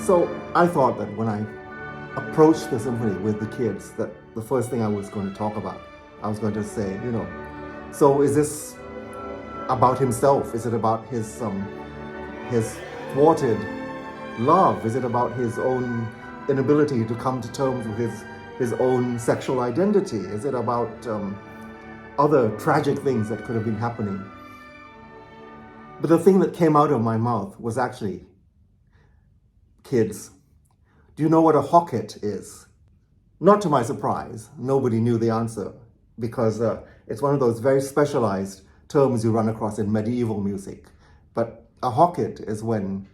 So I thought that when I approached the symphony with the kids, that the first thing I was going to talk about, I was going to say, so is this about himself? Is it about his thwarted love? Is it about his own inability to come to terms with his own sexual identity? Is it about other tragic things that could have been happening? But the thing that came out of my mouth was actually, kids, do you know what a hocket is? Not to my surprise, nobody knew the answer, because it's one of those very specialized terms you run across in medieval music. But a hocket is when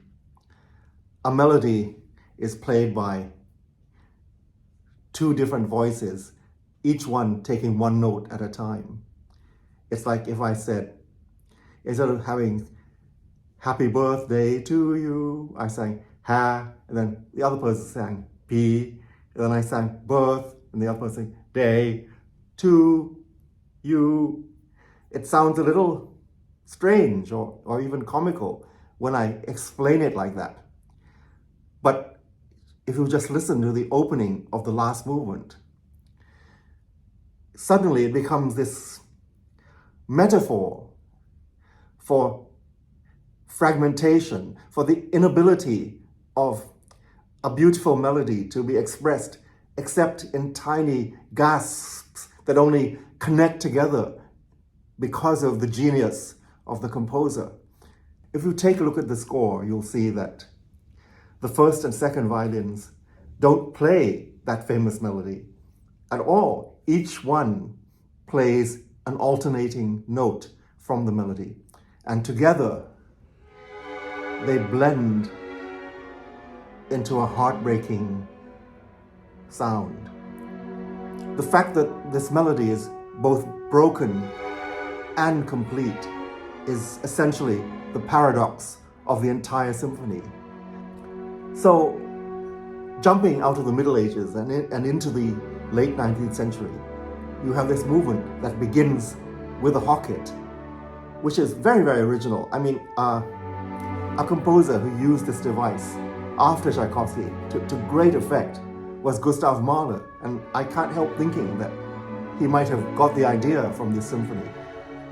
a melody is played by two different voices, each one taking one note at a time. It's like if I said, instead of having happy birthday to you, I sang ha, and then the other person sang p, and then I sang birth, and the other person sang day to you. It sounds a little strange or even comical when I explain it like that. But if you just listen to the opening of the last movement, suddenly it becomes this metaphor for fragmentation, for the inability of a beautiful melody to be expressed except in tiny gasps that only connect together because of the genius of the composer. If you take a look at the score, you'll see that the first and second violins don't play that famous melody at all. Each one plays an alternating note from the melody, and together they blend into a heartbreaking sound. The fact that this melody is both broken and complete is essentially the paradox of the entire symphony. So, jumping out of the Middle Ages and into the late 19th century, you have this movement that begins with a hocket, which is very, very original. I mean, a composer who used this device after Tchaikovsky to great effect was Gustav Mahler, and I can't help thinking that he might have got the idea from this symphony.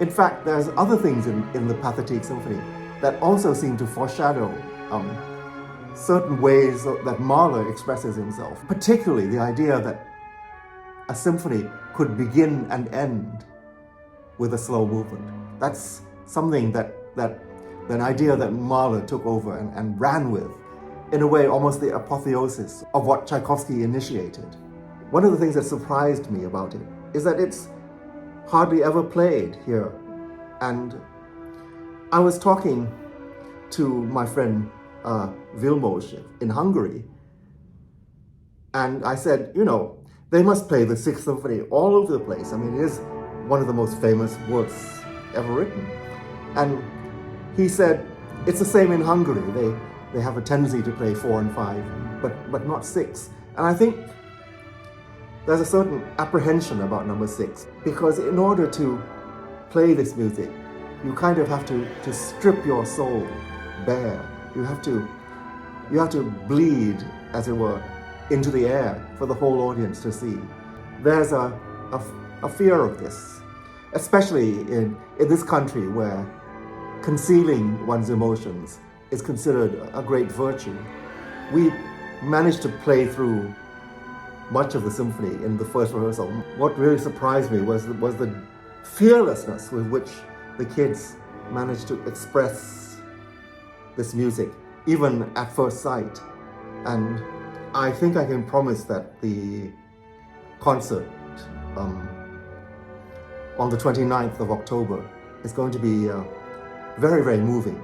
In fact, there's other things in the Pathetique Symphony that also seem to foreshadow certain ways that Mahler expresses himself, particularly the idea that a symphony could begin and end with a slow movement. That's something an idea that Mahler took over and ran with, in a way almost the apotheosis of what Tchaikovsky initiated. One of the things that surprised me about it is that it's hardly ever played here. And I was talking to my friend Vilmos in Hungary, and I said, they must play the Sixth Symphony all over the place. I mean, it is one of the most famous works ever written. And he said, it's the same in Hungary. They have a tendency to play 4 and 5, but not 6. And I think there's a certain apprehension about number 6, because in order to play this music, you kind of have to strip your soul bare. You have to bleed, as it were, into the air for the whole audience to see. There's a fear of this, especially in this country where concealing one's emotions is considered a great virtue. We managed to play through much of the symphony in the first rehearsal. What really surprised me was the fearlessness with which the kids managed to express this music, even at first sight. And I think I can promise that the concert on the 29th of October is going to be very, very moving.